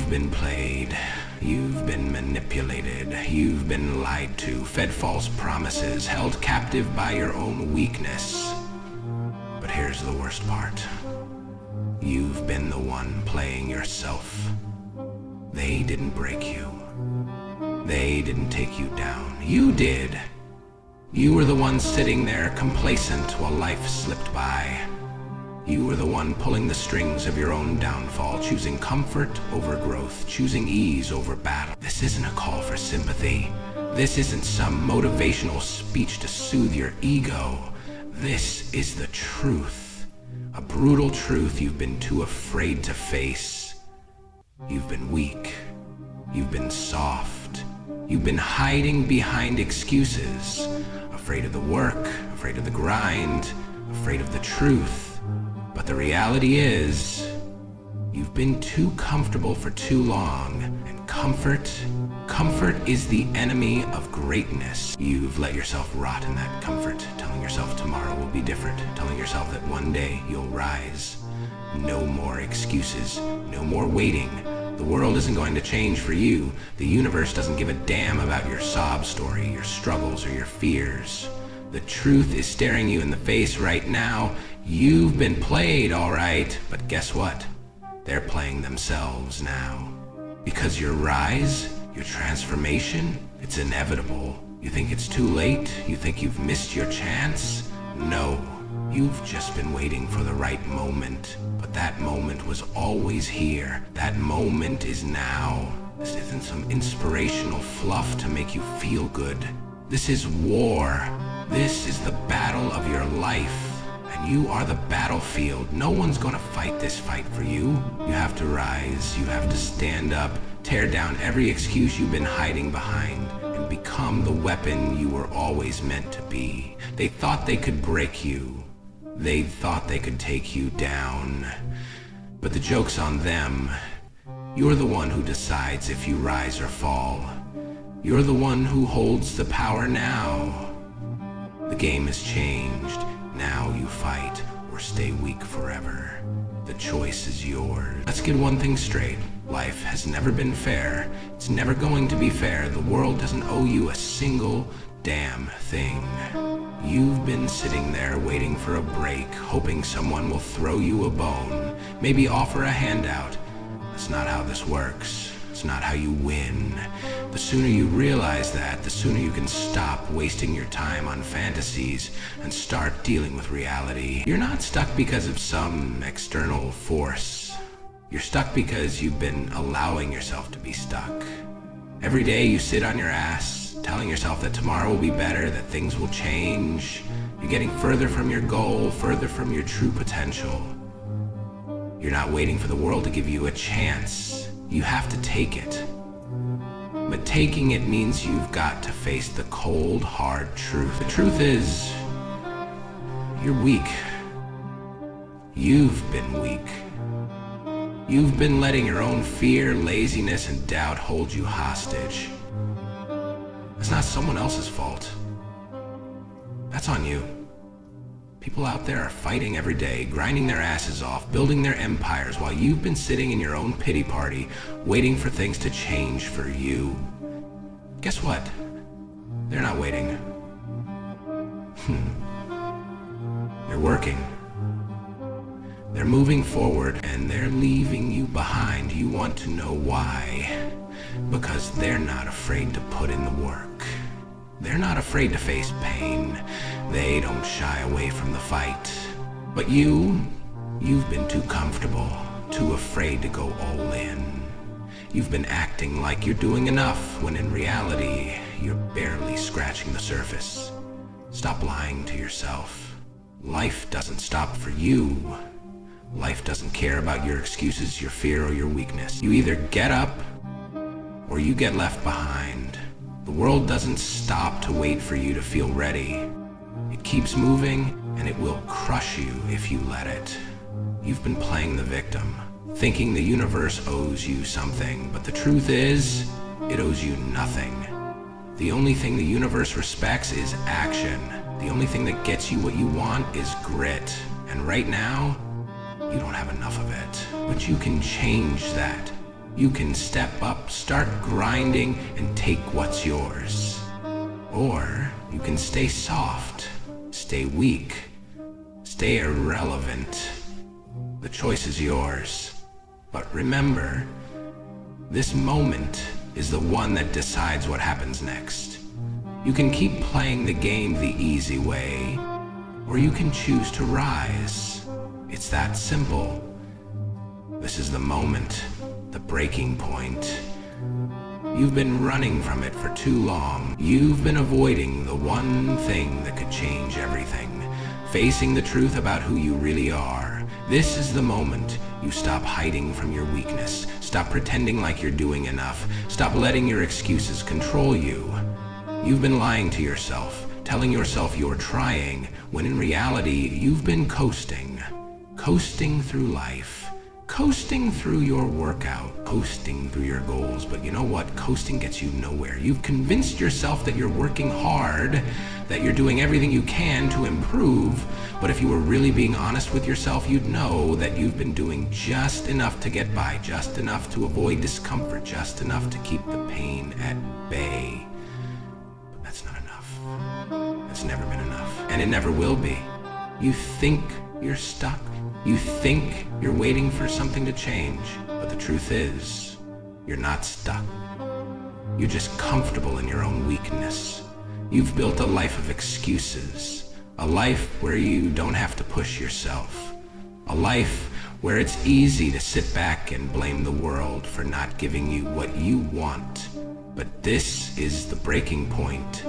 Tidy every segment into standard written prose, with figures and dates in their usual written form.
You've been played. You've been manipulated. You've been lied to, fed false promises, held captive by your own weakness. But here's the worst part. You've been the one playing yourself. They didn't break you. They didn't take you down. You did. You were the one sitting there complacent while life slipped by. You were the one pulling the strings of your own downfall, choosing comfort over growth, choosing ease over battle. This isn't a call for sympathy. This isn't some motivational speech to soothe your ego. This is the truth. A brutal truth you've been too afraid to face. You've been weak. You've been soft. You've been hiding behind excuses. Afraid of the work, afraid of the grind, afraid of the truth. But the reality is, you've been too comfortable for too long, and comfort is the enemy of greatness. You've let yourself rot in that comfort, telling yourself tomorrow will be different, telling yourself that one day you'll rise. No more excuses, no more waiting. The world isn't going to change for you. The universe doesn't give a damn about your sob story, your struggles, or your fears. The truth is staring you in the face right now. You've been played, all right, but guess what? They're playing themselves now. Because your rise, your transformation, it's inevitable. You think it's too late? You think you've missed your chance? No, you've just been waiting for the right moment. But that moment was always here. That moment is now. This isn't some inspirational fluff to make you feel good. This is war. This is the battle of your life, and you are the battlefield. No one's gonna fight this fight for you. You have to rise, you have to stand up, tear down every excuse you've been hiding behind, and become the weapon you were always meant to be. They thought they could break you. They thought they could take you down. But the joke's on them. You're the one who decides if you rise or fall. You're the one who holds the power now. The game has changed. Now you fight or stay weak forever. The choice is yours. Let's get one thing straight. Life has never been fair. It's never going to be fair. The world doesn't owe you a single damn thing. You've been sitting there waiting for a break, hoping someone will throw you a bone, maybe offer a handout. That's not how this works. It's not how you win. The sooner you realize that, the sooner you can stop wasting your time on fantasies and start dealing with reality. You're not stuck because of some external force. You're stuck because you've been allowing yourself to be stuck. Every day you sit on your ass, telling yourself that tomorrow will be better, that things will change. You're getting further from your goal, further from your true potential. You're not waiting for the world to give you a chance. You have to take it. But taking it means you've got to face the cold, hard truth. The truth is, you're weak. You've been weak. You've been letting your own fear, laziness, and doubt hold you hostage. It's not someone else's fault. That's on you. People out there are fighting every day, grinding their asses off, building their empires, while you've been sitting in your own pity party, waiting for things to change for you. Guess what? They're not waiting. They're working. They're moving forward, and they're leaving you behind. You want to know why? Because they're not afraid to put in the work. They're not afraid to face pain. They don't shy away from the fight. But you've been too comfortable, too afraid to go all in. You've been acting like you're doing enough, when in reality, you're barely scratching the surface. Stop lying to yourself. Life doesn't stop for you. Life doesn't care about your excuses, your fear, or your weakness. You either get up, or you get left behind. The world doesn't stop to wait for you to feel ready. It keeps moving, and it will crush you if you let it. You've been playing the victim, thinking the universe owes you something, but the truth is, it owes you nothing. The only thing the universe respects is action. The only thing that gets you what you want is grit. And right now, you don't have enough of it. But you can change that. You can step up, start grinding, and take what's yours. Or you can stay soft, stay weak, stay irrelevant. The choice is yours. But remember, this moment is the one that decides what happens next. You can keep playing the game the easy way, or you can choose to rise. It's that simple. This is the moment, the breaking point. You've been running from it for too long. You've been avoiding the one thing that could change everything, facing the truth about who you really are. This is the moment you stop hiding from your weakness. Stop pretending like you're doing enough. Stop letting your excuses control you. You've been lying to yourself, telling yourself you're trying, when in reality, you've been coasting. Coasting through life. Coasting through your workout, coasting through your goals. But you know what? Coasting gets you nowhere. You've convinced yourself that you're working hard, that you're doing everything you can to improve. But if you were really being honest with yourself, you'd know that you've been doing just enough to get by, just enough to avoid discomfort, just enough to keep the pain at bay. But that's not enough. That's never been enough. And it never will be. You think you're stuck. You think you're waiting for something to change, but the truth is, you're not stuck. You're just comfortable in your own weakness. You've built a life of excuses, a life where you don't have to push yourself, a life where it's easy to sit back and blame the world for not giving you what you want. But this is the breaking point.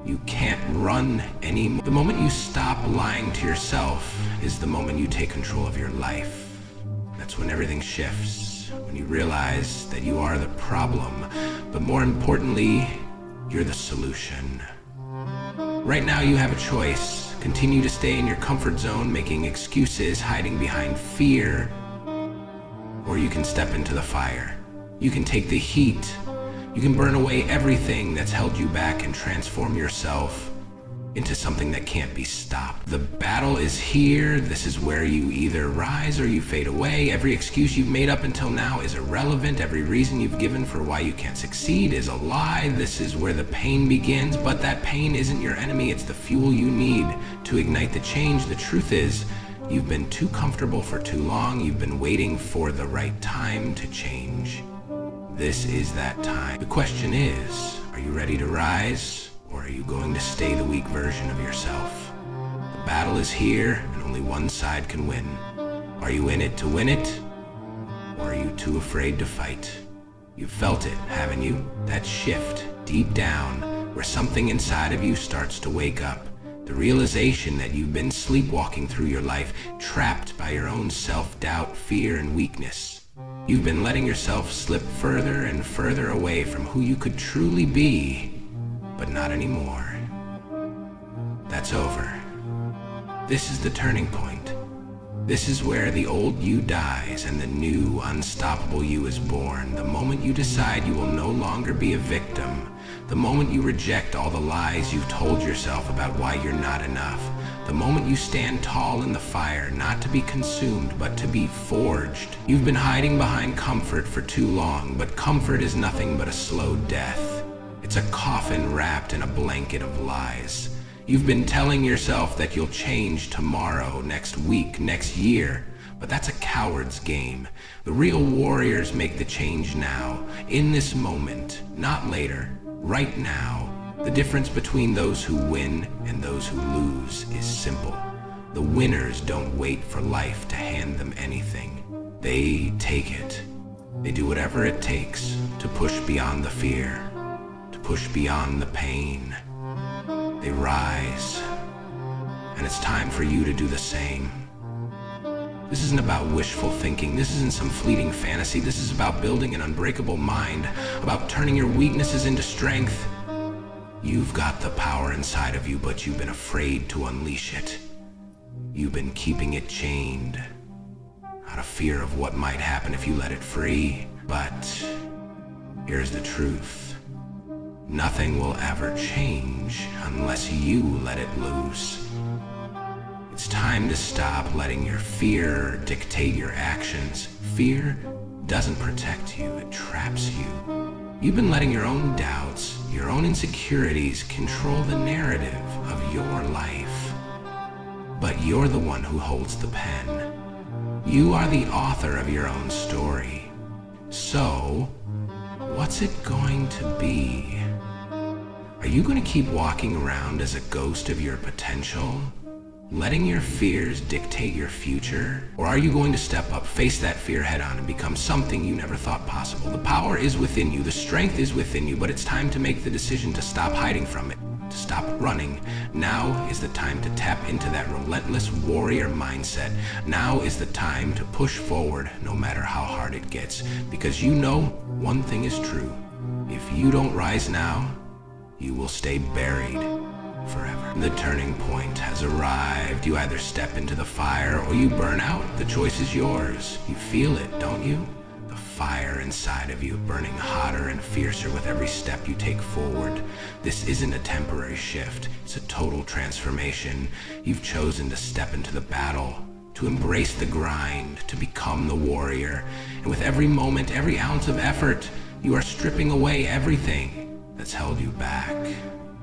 You can't run anymore. The moment you stop lying to yourself is the moment you take control of your life. That's when everything shifts, when you realize that you are the problem, but more importantly, you're the solution. Right now you have a choice. Continue to stay in your comfort zone, making excuses, hiding behind fear, or you can step into the fire. You can take the heat. You can burn away everything that's held you back and transform yourself into something that can't be stopped. The battle is here. This is where you either rise or you fade away. Every excuse you've made up until now is irrelevant. Every reason you've given for why you can't succeed is a lie. This is where the pain begins, but that pain isn't your enemy. It's the fuel you need to ignite the change. The truth is, you've been too comfortable for too long. You've been waiting for the right time to change. This is that time. The question is, are you ready to rise, or are you going to stay the weak version of yourself? The battle is here, and only one side can win. Are you in it to win it, or are you too afraid to fight? You've felt it, haven't you? That shift deep down, where something inside of you starts to wake up. The realization that you've been sleepwalking through your life, trapped by your own self-doubt, fear, and weakness. You've been letting yourself slip further and further away from who you could truly be, but not anymore. That's over. This is the turning point. This is where the old you dies and the new, unstoppable you is born. The moment you decide you will no longer be a victim. The moment you reject all the lies you've told yourself about why you're not enough. The moment you stand tall in the fire, not to be consumed, but to be forged. You've been hiding behind comfort for too long, but comfort is nothing but a slow death. It's a coffin wrapped in a blanket of lies. You've been telling yourself that you'll change tomorrow, next week, next year, but that's a coward's game. The real warriors make the change now, in this moment, not later, right now. The difference between those who win and those who lose is simple. The winners don't wait for life to hand them anything. They take it. They do whatever it takes to push beyond the fear, to push beyond the pain. They rise, and it's time for you to do the same. This isn't about wishful thinking. This isn't some fleeting fantasy. This is about building an unbreakable mind, about turning your weaknesses into strength. You've got the power inside of you, but you've been afraid to unleash it. You've been keeping it chained, out of fear of what might happen if you let it free. But here's the truth. Nothing will ever change unless you let it loose. It's time to stop letting your fear dictate your actions. Fear doesn't protect you, it traps you. You've been letting your own doubts, your own insecurities control the narrative of your life. But you're the one who holds the pen. You are the author of your own story. So, what's it going to be? Are you going to keep walking around as a ghost of your potential, letting your fears dictate your future? Or are you going to step up, face that fear head on, and become something you never thought possible? The power is within you, the strength is within you, but it's time to make the decision to stop hiding from it, to stop running. Now is the time to tap into that relentless warrior mindset. Now is the time to push forward no matter how hard it gets, because you know one thing is true. If you don't rise now, you will stay buried forever. The turning point has arrived. You either step into the fire or you burn out. The choice is yours. You feel it, don't you? The fire inside of you burning hotter and fiercer with every step you take forward. This isn't a temporary shift. It's a total transformation. You've chosen to step into the battle, to embrace the grind, to become the warrior. And with every moment, every ounce of effort, you are stripping away everything that's held you back.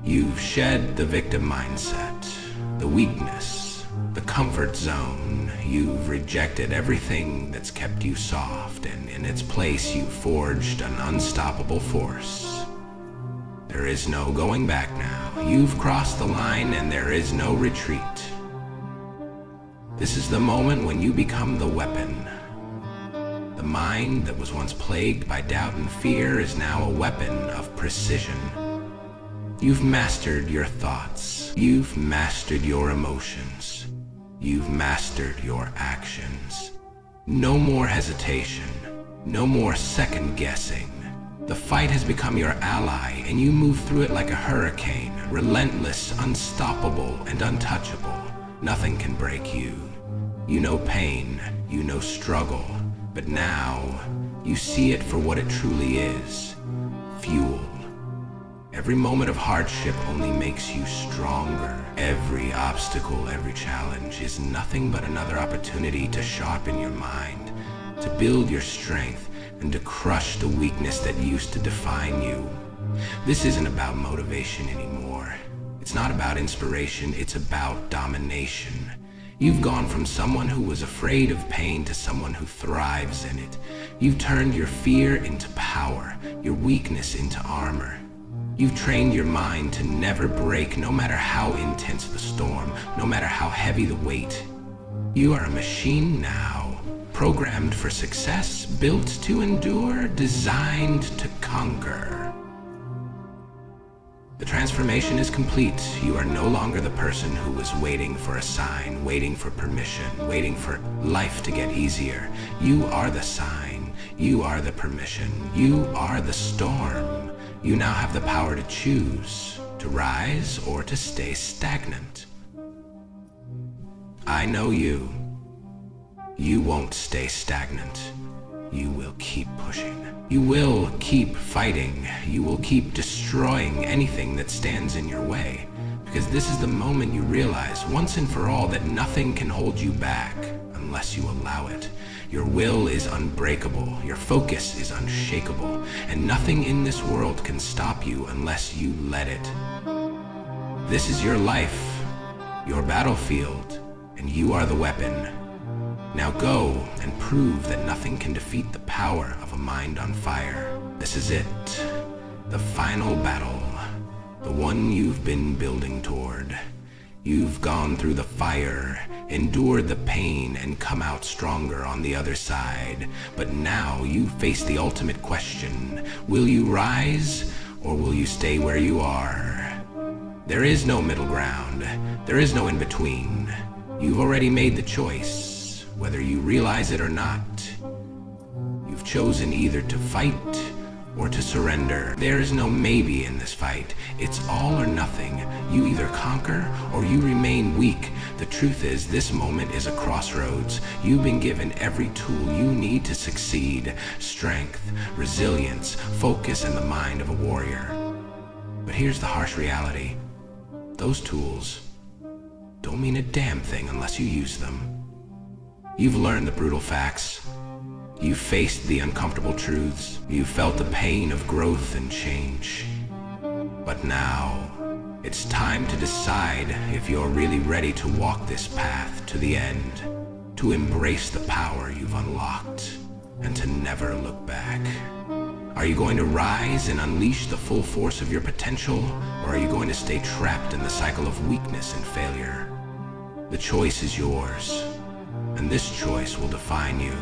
You've shed the victim mindset, the weakness, the comfort zone. You've rejected everything that's kept you soft, and in its place you've forged an unstoppable force. There is no going back now. You've crossed the line and there is no retreat. This is the moment when you become the weapon. The mind that was once plagued by doubt and fear is now a weapon of precision. You've mastered your thoughts. You've mastered your emotions. You've mastered your actions. No more hesitation. No more second guessing. The fight has become your ally, and you move through it like a hurricane, relentless, unstoppable, and untouchable. Nothing can break you. You know pain. You know struggle. But now, you see it for what it truly is. Fuel. Every moment of hardship only makes you stronger. Every obstacle, every challenge is nothing but another opportunity to sharpen your mind, to build your strength, and to crush the weakness that used to define you. This isn't about motivation anymore. It's not about inspiration, it's about domination. You've gone from someone who was afraid of pain to someone who thrives in it. You've turned your fear into power, your weakness into armor. You've trained your mind to never break, no matter how intense the storm, no matter how heavy the weight. You are a machine now, programmed for success, built to endure, designed to conquer. The transformation is complete. You are no longer the person who was waiting for a sign, waiting for permission, waiting for life to get easier. You are the sign. You are the permission. You are the storm. You now have the power to choose, to rise or to stay stagnant. I know you. You won't stay stagnant. You will keep pushing. You will keep fighting. You will keep destroying anything that stands in your way. Because this is the moment you realize once and for all that nothing can hold you back unless you allow it. Your will is unbreakable. Your focus is unshakable. And nothing in this world can stop you unless you let it. This is your life, your battlefield, and you are the weapon. Now go and prove that nothing can defeat the power of a mind on fire. This is it, the final battle, the one you've been building toward. You've gone through the fire, endured the pain, and come out stronger on the other side. But now you face the ultimate question. Will you rise, or will you stay where you are? There is no middle ground. There is no in-between. You've already made the choice, whether you realize it or not. You've chosen either to fight or to surrender. There is no maybe in this fight. It's all or nothing. You either conquer or you remain weak. The truth is, this moment is a crossroads. You've been given every tool you need to succeed. Strength, resilience, focus, and the mind of a warrior. But here's the harsh reality. Those tools don't mean a damn thing unless you use them. You've learned the brutal facts. You faced the uncomfortable truths. You felt the pain of growth and change. But now, it's time to decide if you're really ready to walk this path to the end, to embrace the power you've unlocked, and to never look back. Are you going to rise and unleash the full force of your potential, or are you going to stay trapped in the cycle of weakness and failure? The choice is yours, and this choice will define you.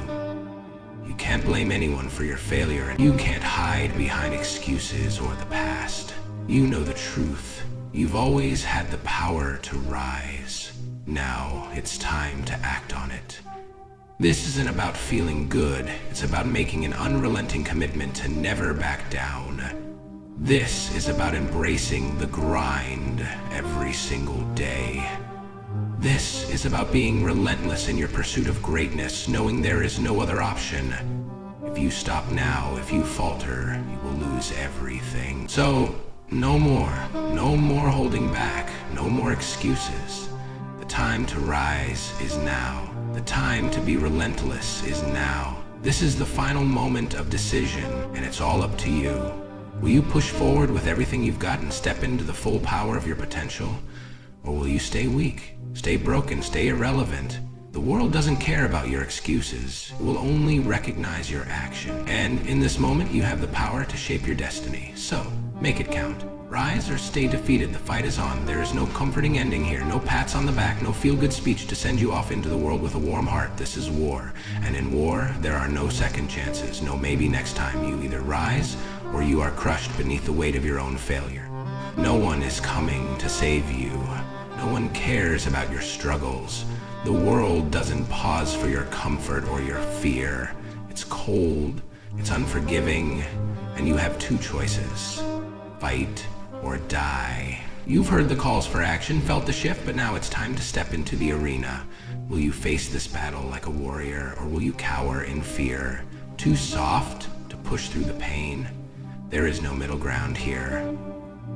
You can't blame anyone for your failure, and you can't hide behind excuses or the past. You know the truth. You've always had the power to rise. Now it's time to act on it. This isn't about feeling good. It's about making an unrelenting commitment to never back down. This is about embracing the grind every single day. This is about being relentless in your pursuit of greatness, knowing there is no other option. If you stop now, if you falter, you will lose everything. So, no more holding back, no more excuses. The time to rise is now. The time to be relentless is now. This is the final moment of decision, and it's all up to you. Will you push forward with everything you've got and step into the full power of your potential? Or will you stay weak, stay broken, stay irrelevant? The world doesn't care about your excuses. It will only recognize your action. And in this moment, you have the power to shape your destiny. So, make it count. Rise or stay defeated. The fight is on. There is no comforting ending here. No pats on the back. No feel-good speech to send you off into the world with a warm heart. This is war. And in war, there are no second chances. No maybe next time. You either rise or you are crushed beneath the weight of your own failure. No one is coming to save you. No one cares about your struggles. The world doesn't pause for your comfort or your fear. It's cold. It's unforgiving. And you have two choices. Fight or die. You've heard the calls for action, felt the shift, but now it's time to step into the arena. Will you face this battle like a warrior, or will you cower in fear? Too soft to push through the pain? There is no middle ground here.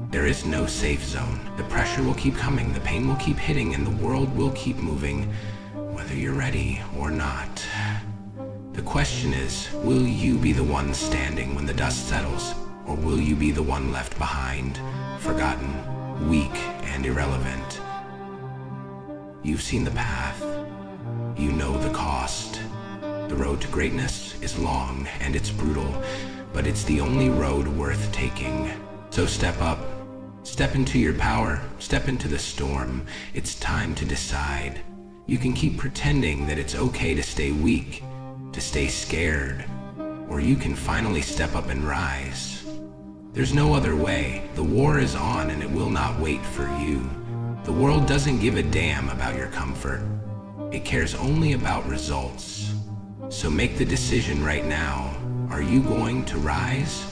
There is no safe zone. The pressure will keep coming, the pain will keep hitting, and the world will keep moving, whether you're ready or not. The question is, will you be the one standing when the dust settles? Or will you be the one left behind, forgotten, weak, and irrelevant? You've seen the path. You know the cost. The road to greatness is long and it's brutal, but it's the only road worth taking. So step up, step into your power, step into the storm. It's time to decide. You can keep pretending that it's okay to stay weak, to stay scared, or you can finally step up and rise. There's no other way. The war is on and it will not wait for you. The world doesn't give a damn about your comfort. It cares only about results. So make the decision right now. Are you going to rise?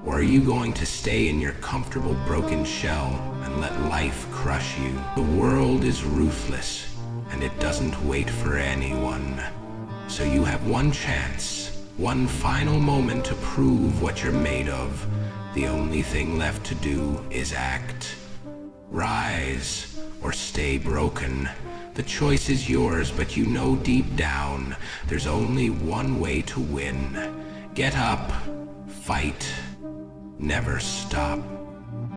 Or are you going to stay in your comfortable broken shell and let life crush you? The world is ruthless and it doesn't wait for anyone. So you have one chance, one final moment to prove what you're made of. The only thing left to do is act. Rise or stay broken. The choice is yours, but you know deep down there's only one way to win. Get up, fight, never stop.